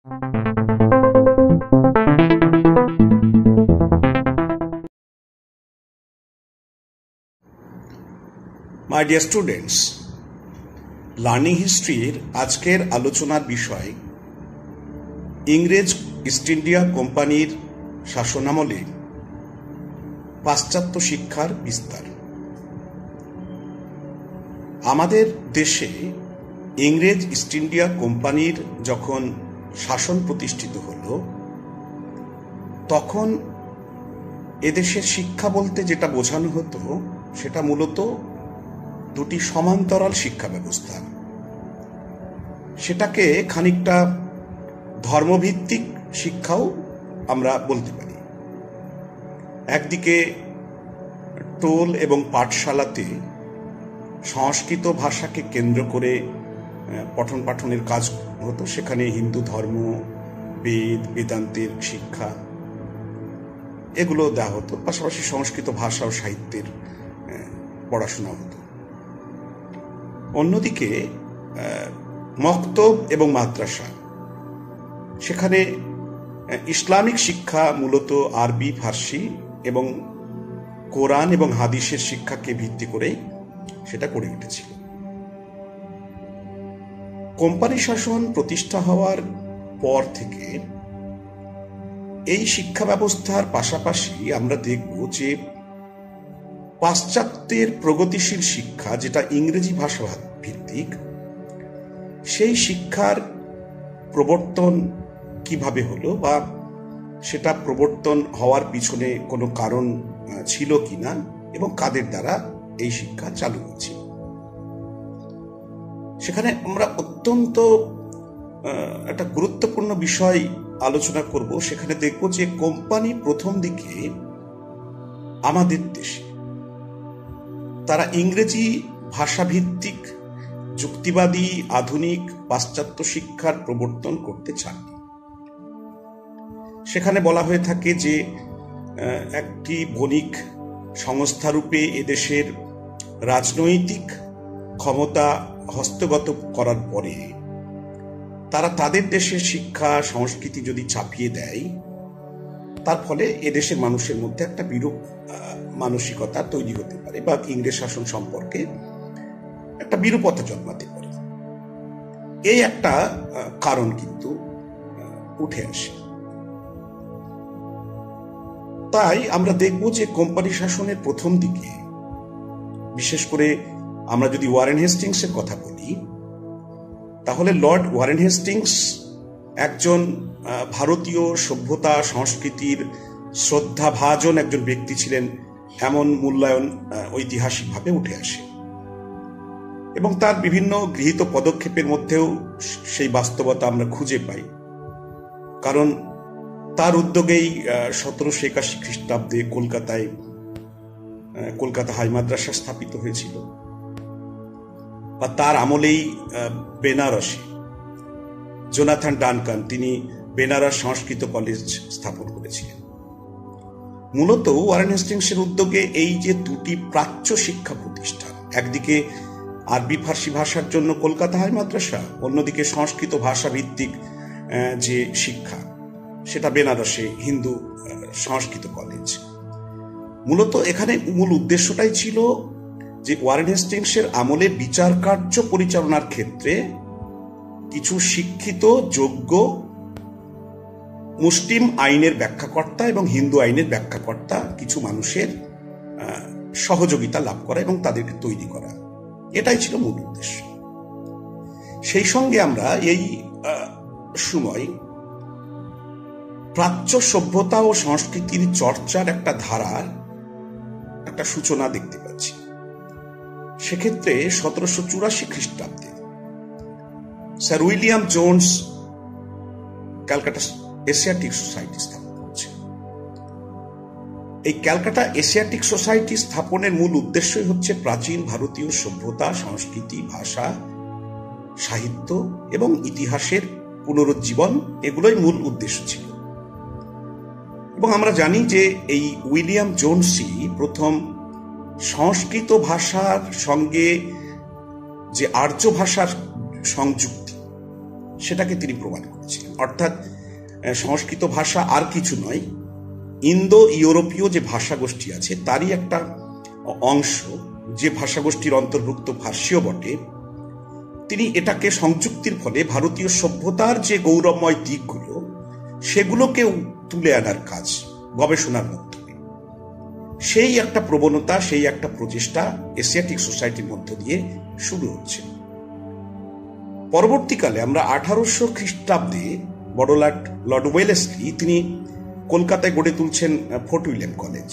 My dear students, learning হিস্ট্রির আজকের আলোচনার বিষয় ইংরেজ ইস্ট ইন্ডিয়া কোম্পানির শাসনামলে পাশ্চাত্য শিক্ষার বিস্তার। আমাদের দেশে ইংরেজ ইস্ট ইন্ডিয়া কোম্পানির যখন শাসন প্রতিষ্ঠিত হল, তখন এদেশের শিক্ষা বলতে যেটা বোঝানো হতো সেটা মূলত দুটি সমান্তরাল শিক্ষা ব্যবস্থা। সেটাকে খানিকটা ধর্মভিত্তিক শিক্ষাও আমরা বলতে পারি। একদিকে টোল এবং পাঠশালাতে সংস্কৃত ভাষাকে কেন্দ্র করে পঠন পাঠনের কাজ হতো, সেখানে হিন্দু ধর্ম, বেদ, বেদান্তের শিক্ষা এগুলো দেওয়া হতো, পাশাপাশি সংস্কৃত ভাষা ও সাহিত্যের পড়াশোনা হতো। অন্যদিকে মক্তব এবং মাদ্রাসা, সেখানে ইসলামিক শিক্ষা মূলত আরবি, ফার্সি এবং কোরআন এবং হাদিসের শিক্ষাকে ভিত্তি করে সেটা গড়ে উঠেছিল। কোম্পানি শাসন প্রতিষ্ঠা হওয়ার পর থেকে এই শিক্ষা ব্যবস্থার পাশাপাশি আমরা দেখব যে পাশ্চাত্যের প্রগতিশীল শিক্ষা, যেটা ইংরেজি ভাষা ভিত্তিক, সেই শিক্ষার প্রবর্তন কিভাবে হলো বা সেটা প্রবর্তন হওয়ার পিছনে কোনো কারণ ছিল কিনা এবং কাদের দ্বারা এই শিক্ষা চালু হচ্ছে। সেখানে আমরা অত্যন্ত একটা গুরুত্বপূর্ণ বিষয় আলোচনা করব। সেখানে দেখব যে কোম্পানি প্রথম দিকে আমাদের দেশে তারা ইংরেজি ভাষাভিত্তিক যুক্তিবাদী আধুনিক পাশ্চাত্য শিক্ষার প্রবর্তন করতে চান। সেখানে বলা হয়ে থাকে যে একটি বণিক সংস্থারূপে এদেশের রাজনৈতিক ক্ষমতা হস্তগত করার পরে তারা তাদের দেশের শিক্ষা সংস্কৃতি যদি চাপিয়ে দেয়, তার ফলে এদেশের মানুষের মধ্যে একটা বিরূপ মানসিকতা তৈরি হতে পারে বা ইংরেজ শাসন সম্পর্কে একটা বিরূপতা জন্মাতে পারে। এই একটা কারণ কিন্তু উঠে আসে। তাই আমরা দেখব যে কোম্পানি শাসনের প্রথম দিকে, বিশেষ করে আমরা যদি ওয়ারেন হেস্টিংসের কথা বলি, তাহলে লর্ড ওয়ারেন হেস্টিংস একজন ভারতীয় সভ্যতা সংস্কৃতির শ্রদ্ধাভাজন একজন ব্যক্তি ছিলেন, এমন মূল্যায়ন ঐতিহাসিকভাবে উঠে আসে এবং তার বিভিন্ন গৃহীত পদক্ষেপের মধ্যেও সেই বাস্তবতা আমরা খুঁজে পাই। কারণ তার উদ্যোগেই 1781 খ্রিস্টাব্দে কলকাতা হাই মাদ্রাসা স্থাপিত হয়েছিল, বা তার আমলেই বেনারসে জোনাথন ডানকান তিনি বেনারস সংস্কৃত কলেজ স্থাপন করেছিলেন। মূলত ওয়ারেন হেস্টিংসের উদ্যোগে এই যে দুটি প্রাচ্য শিক্ষা প্রতিষ্ঠান, একদিকে আরবি ফার্সি ভাষার জন্য কলকাতা হাই মাদ্রাসা, অন্যদিকে সংস্কৃত ভাষা ভিত্তিক যে শিক্ষা, সেটা বেনারসে হিন্দু সংস্কৃত কলেজ। মূলত এখানে মূল উদ্দেশ্যটাই ছিল যে ওয়ারেন হেস্টিংসের আমলে বিচার কার্য পরিচালনার ক্ষেত্রে কিছু শিক্ষিত যোগ্য মুসলিম আইনের ব্যাখ্যাকর্তা এবং হিন্দু আইনের ব্যাখ্যাকর্তা কিছু মানুষের সহযোগিতা লাভ করা এবং তাদেরকে তৈরি করা, এটাই ছিল মূল উদ্দেশ্য। সেই সঙ্গে আমরা এই সময় প্রাচ্য সভ্যতা ও সংস্কৃতির চর্চার একটা ধারার একটা সূচনা দেখতে পাচ্ছি। সেক্ষেত্রে 1784 খ্রিস্টাব্দে sir William Jones Calcutta Asiatic society স্থাপন করেছে। এই ক্যালকাটা এশিয়াটিক সোসাইটি স্থাপনের মূল উদ্দেশ্যই হচ্ছে প্রাচীন ভারতীয় সভ্যতা, সংস্কৃতি, ভাষা, সাহিত্য এবং ইতিহাসের পুনরুজ্জীবন, এগুলোই মূল উদ্দেশ্য ছিল। এবং আমরা জানি যে এই উইলিয়াম জোন্সই প্রথম সংস্কৃত ভাষার সঙ্গে যে আর্য ভাষার সংযুক্তি, সেটাকে তিনি প্রমাণ করেছিলেন। অর্থাৎ সংস্কৃত ভাষা আর কিছু নয়, ইন্দো ইউরোপীয় যে ভাষাগোষ্ঠী আছে তারই একটা অংশ, যে ভাষাগোষ্ঠীর অন্তর্ভুক্ত ভাষ্য বটে। তিনি এটাকে সংযুক্তির ফলে ভারতীয় সভ্যতার যে গৌরবময় দিকগুলো সেগুলোকে তুলে আনার কাজ গবেষণার মাধ্যমে, সেই একটা প্রবণতা, সেই একটা প্রচেষ্টা এশিয়াটিক সোসাইটির মধ্য দিয়ে শুরু হচ্ছে। পরবর্তীকালে আমরা 1800 খ্রিস্টাব্দে বড়লাট লর্ড ওয়েলেসলি তিনি কলকাতায় গড়ে তুলছেন ফোর্ট উইলিয়াম কলেজ।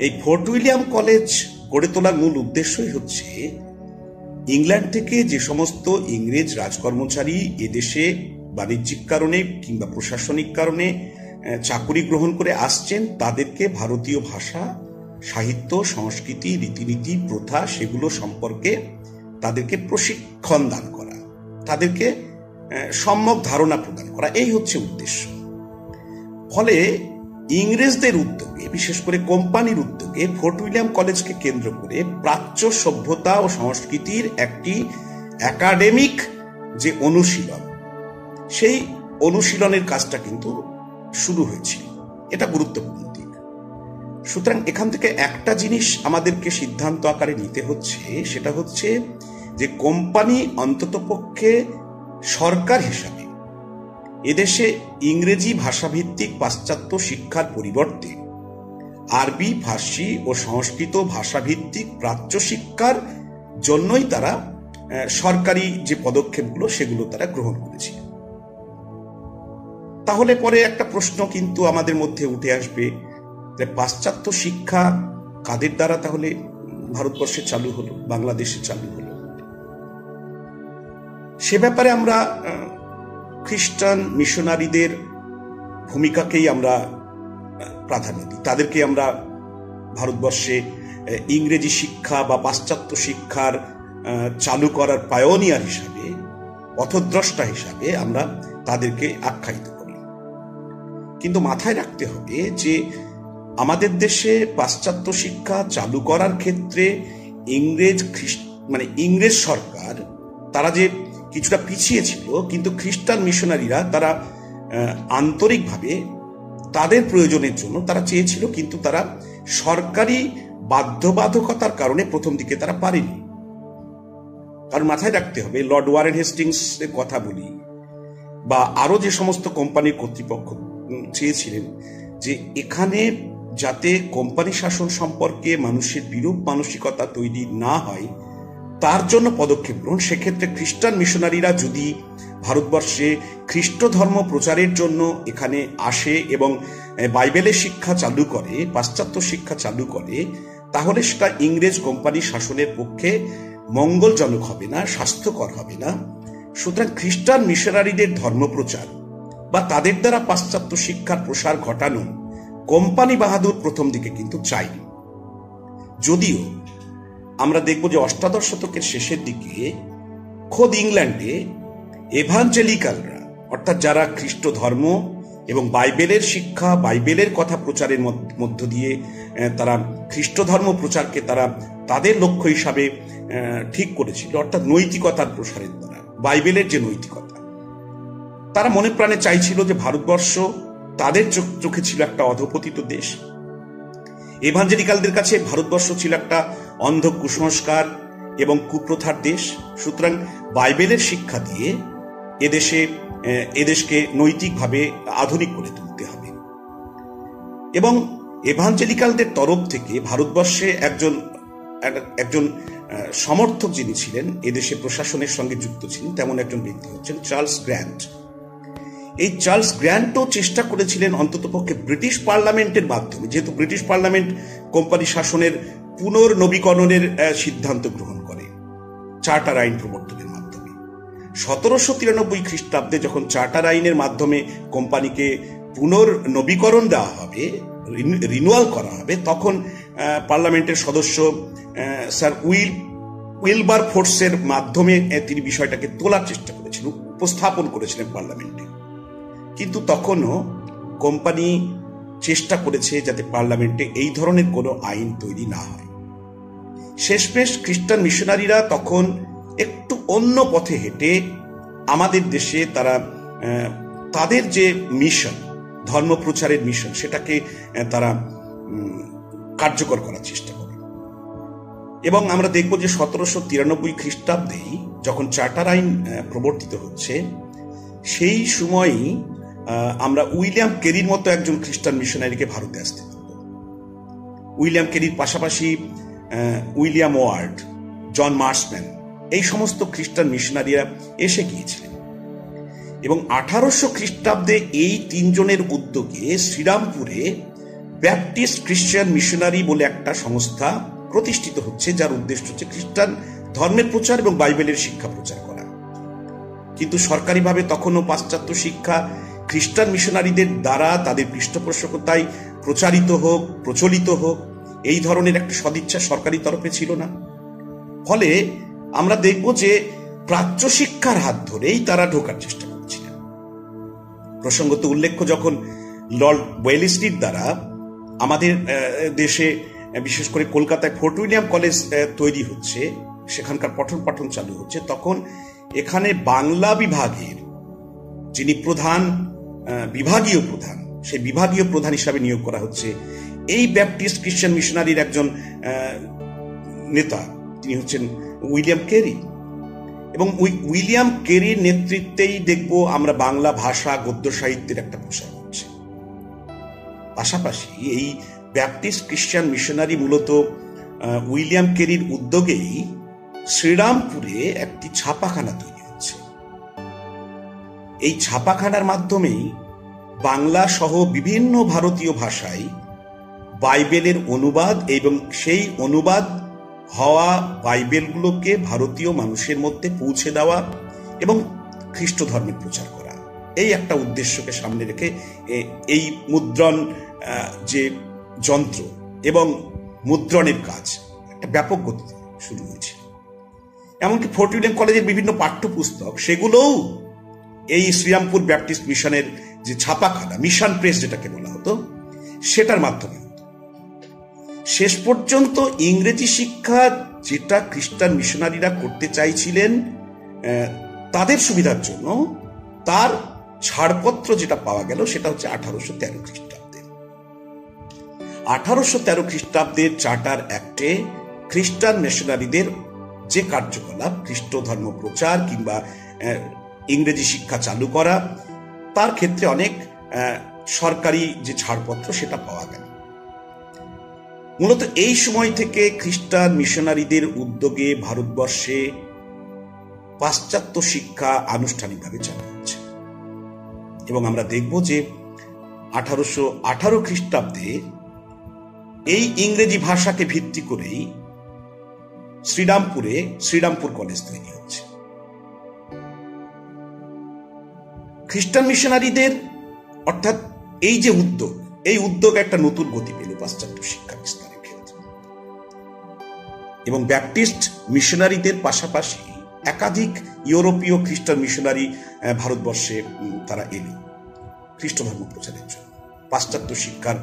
এই ফোর্ট উইলিয়াম কলেজ গড়ে তোলার মূল উদ্দেশ্যই হচ্ছে ইংল্যান্ড থেকে যে সমস্ত ইংরেজ রাজকর্মচারী এদেশে বাণিজ্যিক কারণে কিংবা প্রশাসনিক কারণে চাকুরি গ্রহণ করে আসছেন, তাদেরকে ভারতীয় ভাষা, সাহিত্য, সংস্কৃতি, রীতিনীতি, প্রথা সেগুলো সম্পর্কে তাদেরকে প্রশিক্ষণ দান করা, তাদেরকে সম্যক ধারণা প্রদান করা, এই হচ্ছে উদ্দেশ্য। ফলে ইংরেজদের উদ্যোগে, বিশেষ করে কোম্পানির উদ্যোগে ফোর্ট উইলিয়াম কলেজকে কেন্দ্র করে প্রাচ্য সভ্যতা ও সংস্কৃতির একটি একাডেমিক যে অনুশীলন, সেই অনুশীলনের কাজটা কিন্তু শুরু হয়েছিল। এটা গুরুত্বপূর্ণ দিক। সুতরাং এখান থেকে একটা জিনিস আমাদেরকে সিদ্ধান্ত আকারে নিতে হচ্ছে, সেটা হচ্ছে যে কোম্পানি অন্ততপক্ষে সরকার হিসাবে এদেশে ইংরেজি ভাষাভিত্তিক পাশ্চাত্য শিক্ষার পরিবর্তে আরবি, ফার্সি ও সংস্কৃত ভাষাভিত্তিক প্রাচ্য শিক্ষার জন্যই তারা সরকারি যে পদক্ষেপগুলো সেগুলো তারা গ্রহণ করেছিল। তাহলে পরে একটা প্রশ্ন কিন্তু আমাদের মধ্যে উঠে আসবে, যে পাশ্চাত্য শিক্ষা কাদের দ্বারা তাহলে ভারতবর্ষে চালু হলো, বাংলাদেশে চালু হলো? সে ব্যাপারে আমরা খ্রিস্টান মিশনারিদের ভূমিকাকেই আমরা প্রাধান্য দিই। তাদেরকে আমরা ভারতবর্ষে ইংরেজি শিক্ষা বা পাশ্চাত্য শিক্ষার চালু করার পায়োনিয়ার হিসাবে, পথদ্রষ্টা হিসাবে আমরা তাদেরকে আখ্যায়িত করি। কিন্তু মাথায় রাখতে হবে যে আমাদের দেশে পাশ্চাত্য শিক্ষা চালু করার ক্ষেত্রে ইংরেজ সরকার তারা যে কিছুটা পিছিয়ে ছিল, কিন্তু খ্রিস্টান মিশনারিরা তারা আন্তরিকভাবে তাদের প্রয়োজনের জন্য তারা চেয়েছিল, কিন্তু তারা সরকারি বাধ্যবাধকতার কারণে প্রথম দিকে তারা পারেনি। কারণ মাথায় রাখতে হবে, লর্ড ওয়ারেন হেস্টিংস এর কথা বলি বা আরো যে সমস্ত কোম্পানির কর্তৃপক্ষ চেয়েছিলেন যে এখানে যাতে কোম্পানি শাসন সম্পর্কে মানুষের বিরূপ মানসিকতা তৈরি না হয়, তার জন্য পদক্ষেপ গ্রহণ। সেক্ষেত্রে খ্রিস্টান মিশনারিরা যদি ভারতবর্ষে খ্রিস্ট ধর্ম প্রচারের জন্য এখানে আসে এবং বাইবেলের শিক্ষা চালু করে, পাশ্চাত্য শিক্ষা চালু করে, তাহলে সেটা ইংরেজ কোম্পানি শাসনের পক্ষে মঙ্গলজনক হবে না, স্বাস্থ্যকর হবে না। সুতরাং খ্রিস্টান মিশনারিদের ধর্মপ্রচার বা তাদের দ্বারা পাশ্চাত্য শিক্ষার প্রসার ঘটানো কোম্পানি বাহাদুর প্রথম দিকে কিন্তু চাইনি। যদিও আমরা দেখব যে অষ্টাদশ শতকের শেষের দিকে খোদ ইংল্যান্ডে এভাঞ্জেলিক্যালরা, অর্থাৎ যারা খ্রিস্ট ধর্ম এবং বাইবেলের শিক্ষা, বাইবেলের কথা প্রচারের মধ্য দিয়ে তারা খ্রিস্ট ধর্ম প্রচারকে তারা তাদের লক্ষ্য হিসাবে ঠিক করেছিল, অর্থাৎ নৈতিকতার প্রসারের দ্বারা, বাইবেলের যে নৈতিকতা, তারা মনে প্রাণে চাইছিল যে ভারতবর্ষ তাদের চোখে ছিল একটা অধপতিত দেশ। এভাঞ্জেলিক্যালদের কাছে ভারতবর্ষ ছিল একটা অন্ধ কুসংস্কার এবং কুপ্রথার দেশ। সুতরাং বাইবেলের শিক্ষা দিয়ে এদেশকে নৈতিকভাবে আধুনিক করে তুলতে হবে। এবং এভাঞ্জেলিক্যালদের তরফ থেকে ভারতবর্ষে একজন সমর্থক যিনি ছিলেন, এদেশে প্রশাসনের সঙ্গে যুক্ত ছিলেন, তেমন একজন ব্যক্তি হচ্ছেন চার্লস গ্র্যান্ট। এই চার্লস গ্র্যান্টও চেষ্টা করেছিলেন অন্ততপক্ষে ব্রিটিশ পার্লামেন্টের মাধ্যমে, যেহেতু ব্রিটিশ পার্লামেন্ট কোম্পানি শাসনের পুনর্নবীকরণের সিদ্ধান্ত গ্রহণ করে চার্টার আইন প্রবর্তনের মাধ্যমে। 1793 খ্রিস্টাব্দে যখন চার্টার আইনের মাধ্যমে কোম্পানিকে পুনর্নবীকরণ দেওয়া হবে, রিনুয়াল করা হবে, তখন পার্লামেন্টের সদস্য স্যার উইলবার ফোর্সের মাধ্যমে তিনি বিষয়টাকে তোলার চেষ্টা করেছিলেন, উপস্থাপন করেছিলেন পার্লামেন্টে। কিন্তু তখনও কোম্পানি চেষ্টা করেছে যাতে পার্লামেন্টে এই ধরনের কোনো আইন তৈরি না হয়। শেষমেশ খ্রিস্টান মিশনারিরা তখন একটু অন্য পথে হেঁটে আমাদের দেশে তারা তাদের যে মিশন, ধর্ম প্রচারের মিশন, সেটাকে তারা কার্যকর করার চেষ্টা করে। এবং আমরা দেখব যে 1793 খ্রিস্টাব্দেই যখন চার্টার আইন প্রবর্তিত হচ্ছে, সেই সময়ই আমরা উইলিয়াম কেরির মতো একজন খ্রিস্টান মিশনারিকে ভারতে আসতে পারব। উইলিয়াম কেরির পাশাপাশি উইলিয়াম ওয়ার্ড, জন মার্সম্যান, এই সমস্ত খ্রিস্টান মিশনারিরা এসে গিয়েছিলেন। এবং 1800 খ্রিস্টাব্দে এই তিনজনের উদ্যোগে শ্রীরামপুরে ব্যাপটিস্ট খ্রিস্টান মিশনারি বলে একটা সংস্থা প্রতিষ্ঠিত হচ্ছে, যার উদ্দেশ্য হচ্ছে খ্রিস্টান ধর্মের প্রচার এবং বাইবেলের শিক্ষা প্রচার করা। কিন্তু সরকারিভাবে তখনও পাশ্চাত্য শিক্ষা খ্রিস্টান মিশনারিদের দ্বারা তাদের পৃষ্ঠপোষকতায় প্রচারিত হোক, প্রচলিত হোক, এই ধরনের একটা সদিচ্ছা সরকারি তরফে ছিল না। ফলে আমরা দেখব যে প্রাচ্য শিক্ষার হাত ধরেই তারা ঢোকার চেষ্টা করছিলেন। প্রসঙ্গত উল্লেখ্য, যখন লর্ড ওয়েলেসলির দ্বারা আমাদের দেশে, বিশেষ করে কলকাতায় ফোর্ট উইলিয়াম কলেজ তৈরি হচ্ছে, সেখানকার পঠন পাঠন চালু হচ্ছে, তখন এখানে বাংলা বিভাগের যিনি প্রধান, বিভাগীয় প্রধান, সেই বিভাগীয় প্রধান হিসাবে নিয়োগ করা হচ্ছে এই ব্যাপটিস্ট খ্রিস্টান মিশনারির একজন নেতা, তিনি হচ্ছেন উইলিয়াম কেরি। এবং উইলিয়াম কেরির নেতৃত্বেই দেখব আমরা বাংলা ভাষা, গদ্য সাহিত্যের একটা প্রসার হচ্ছে। পাশাপাশি এই ব্যাপটিস্ট খ্রিস্টান মিশনারি মূলত উইলিয়াম কেরির উদ্যোগেই শ্রীরামপুরে একটি ছাপাখানা তৈরি হচ্ছে। এই ছাপাখানার মাধ্যমেই বাংলা সহ বিভিন্ন ভারতীয় ভাষায় বাইবেলের অনুবাদ এবং সেই অনুবাদ হওয়া বাইবেলগুলোকে ভারতীয় মানুষের মধ্যে পৌঁছে দেওয়া এবং খ্রিস্ট ধর্মের প্রচার করা, এই একটা উদ্দেশ্যকে সামনে রেখে এই মুদ্রণ যে যন্ত্র এবং মুদ্রণের কাজ একটা ব্যাপক গতিতে শুরু হয়েছে। এমনকি ফোর্ট উইলিয়াম কলেজের বিভিন্ন পাঠ্যপুস্তক, সেগুলোও এই শ্রীরামপুর ব্যাপটিস্ট মিশনের যে ছাপাখানা, মিশন প্রেস যেটাকে বলা হতো, সেটার মাধ্যমে হতো। শেষ পর্যন্ত ইংরেজি শিক্ষা যেটা খ্রিস্টান মিশনারিরা করতে চাইছিলেন তাদের সুবিধার জন্য, তার ছাড়পত্র যেটা পাওয়া গেল সেটা হচ্ছে 1813 খ্রিস্টাব্দে। 1813 খ্রিস্টাব্দের চার্টার অ্যাক্টে খ্রিস্টান মিশনারিদের যে কার্যকলাপ, খ্রিস্ট ধর্ম প্রচার কিংবা ইংরেজি শিক্ষা চালু করা, তার ক্ষেত্রে অনেক সরকারি যে ছাড়পত্র সেটা পাওয়া গেল। মূলত এই সময় থেকে খ্রিস্টান মিশনারিদের উদ্যোগে ভারতবর্ষে পাশ্চাত্য শিক্ষা আনুষ্ঠানিকভাবে চালু হচ্ছে। এবং আমরা দেখব যে 1818 খ্রিস্টাব্দে এই ইংরেজি ভাষাকে ভিত্তি করেই শ্রীরামপুর কলেজ তৈরি হচ্ছে। খ্রিস্টান মিশনারিদের অর্থাৎ এই যে উদ্যোগ, এই উদ্যোগ একটা নতুন গতি পেল পাশ্চাত্য শিক্ষা বিস্তারের ক্ষেত্রে। এবং ব্যাপটিস্ট মিশনারিদের পাশাপাশি একাধিক ইউরোপীয় খ্রিস্টান মিশনারি ভারতবর্ষে তারা এলো খ্রিস্ট ধর্ম প্রচারের জন্য, পাশ্চাত্য শিক্ষার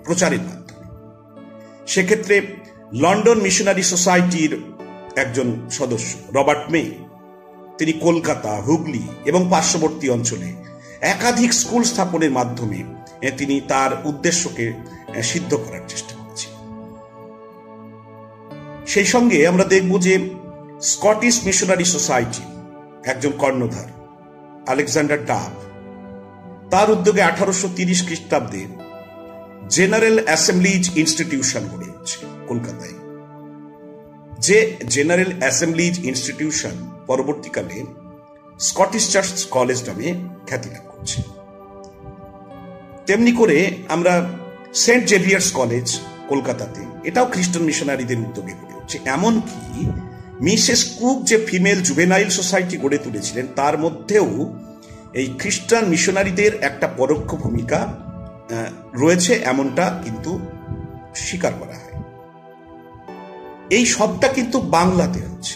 প্রচারের মাধ্যমে। সেক্ষেত্রে লন্ডন মিশনারি সোসাইটির একজন সদস্য রবার্ট মে, তিনি কলকাতা, হুগলি এবং পার্শ্ববর্তী অঞ্চলে একাধিক স্কুল স্থাপনের মাধ্যমে তিনি তার উদ্দেশ্যকে সিদ্ধ করার চেষ্টা করেছেন। সেই সঙ্গে আমরা দেখব যে স্কটিশ মিশনারি সোসাইটি একজন কর্ণধার আলেকজান্ডার ডাব, তার উদ্যোগে 1830 খ্রিস্টাব্দে জেনারেল অ্যাসেম্বলিজ ইনস্টিটিউশন গড়ে উঠছে কলকাতায়। যে জেনারেল অ্যাসেম্বলিজ ইনস্টিটিউশন পরবর্তীকালে স্কটিশ চার্চ কলেজ নামে খ্যাতি লাভ করছে। তেমনি করে আমরা সেন্ট জেভিয়ার্স কলেজ কলকাতাতে, এটাও খ্রিস্টান মিশনারিদের উদ্যোগে গড়ে উঠছে। এমনকি মিসেস কুক যে ফিমেল জুভেনাইল সোসাইটি গড়ে তুলেছিলেন, তার মধ্যেও এই খ্রিস্টান মিশনারিদের একটা পরোক্ষ ভূমিকা রয়েছে, এমনটা কিন্তু স্বীকার করা হয়। এই সবটা কিন্তু বাংলাতে হচ্ছে।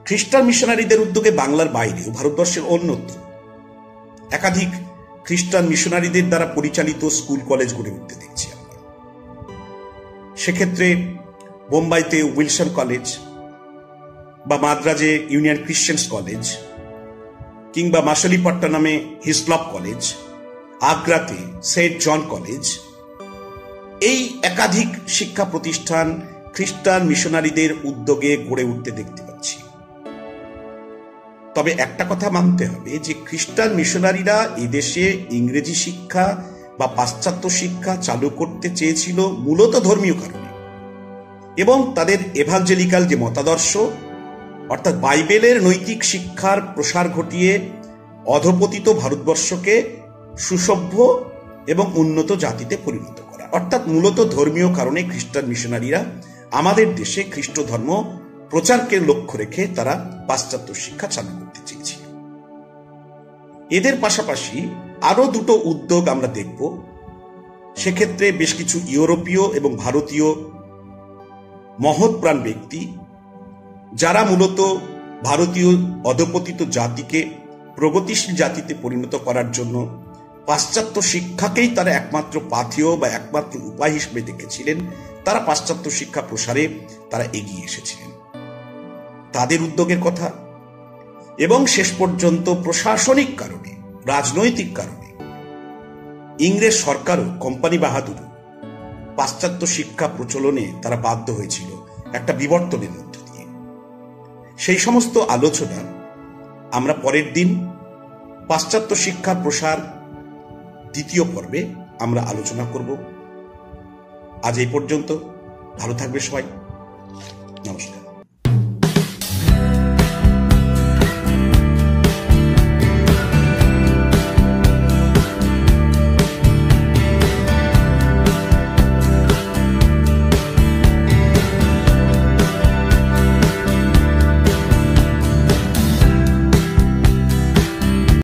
খ্রিস্টান মিশনারিদের উদ্যোগে বাংলার বাইরেও ভারতবর্ষের অন্যত্র একাধিক খ্রিস্টান মিশনারিদের দ্বারা পরিচালিত স্কুল কলেজ গড়ে উঠতে দেখছি আমরা। সেক্ষেত্রে বোম্বাইতে উইলসন কলেজ বা মাদ্রাজে ইউনিয়ন ক্রিশ্চিয়ানস কলেজ, কিংবা মাসালিপট্টনমে হিসলপ কলেজ, আগ্রাতে সেন্ট জন কলেজ, এই একাধিক শিক্ষা প্রতিষ্ঠান খ্রিস্টান মিশনারিদের উদ্যোগে গড়ে উঠতে দেখতে পাচ্ছি। তবে একটা কথা মানতে হবে যে খ্রিস্টান মিশনারিরা এদেশে ইংরেজি শিক্ষা বা পাশ্চাত্য শিক্ষা চালু করতে চেয়েছিল মূলত ধর্মীয় কারণে, এবং তাদের এভাঞ্জেলিক্যাল যে মতাদর্শ অর্থাৎ বাইবেলের নৈতিক শিক্ষার প্রসার ঘটিয়ে অধপতিত ভারতবর্ষকে সুসভ্য এবং উন্নত জাতিতে পরিণত করা, অর্থাৎ মূলত ধর্মীয় কারণে খ্রিস্টান মিশনারিরা আমাদের দেশে খ্রিস্ট ধর্ম প্রচারকে লক্ষ্য রেখে তারা পাশ্চাত্য শিক্ষা চালু করতে চেয়েছিল। এদের পাশাপাশি আরো দুটো উদ্যোগ আমরা দেখব। সেক্ষেত্রে বেশ কিছু ইউরোপীয় এবং ভারতীয় মহৎপ্রাণ ব্যক্তি, যারা মূলত ভারতীয় অধপতিত জাতিকে প্রগতিশীল জাতিতে পরিণত করার জন্য পাশ্চাত্য শিক্ষাকেই তারা একমাত্র পাথেয় বা একমাত্র উপায় হিসেবে দেখেছিলেন, তারা পাশ্চাত্য শিক্ষা প্রসারে তারা এগিয়ে এসেছিলেন। তাদের উদ্যোগের কথা, এবং শেষ পর্যন্ত প্রশাসনিক কারণে, রাজনৈতিক কারণে ইংরেজ সরকারও, কোম্পানি বাহাদুর পাশ্চাত্য শিক্ষা প্রচলনে তারা বাধ্য হয়েছিল একটা বিবর্তনের মধ্য দিয়ে। সেই সমস্ত আলোচনা আমরা পরের দিন পাশ্চাত্য শিক্ষার প্রসার দ্বিতীয় পর্বে আমরা আলোচনা করব। আজ এই পর্যন্ত। ভালো থাকবে সবাই। নমস্কার।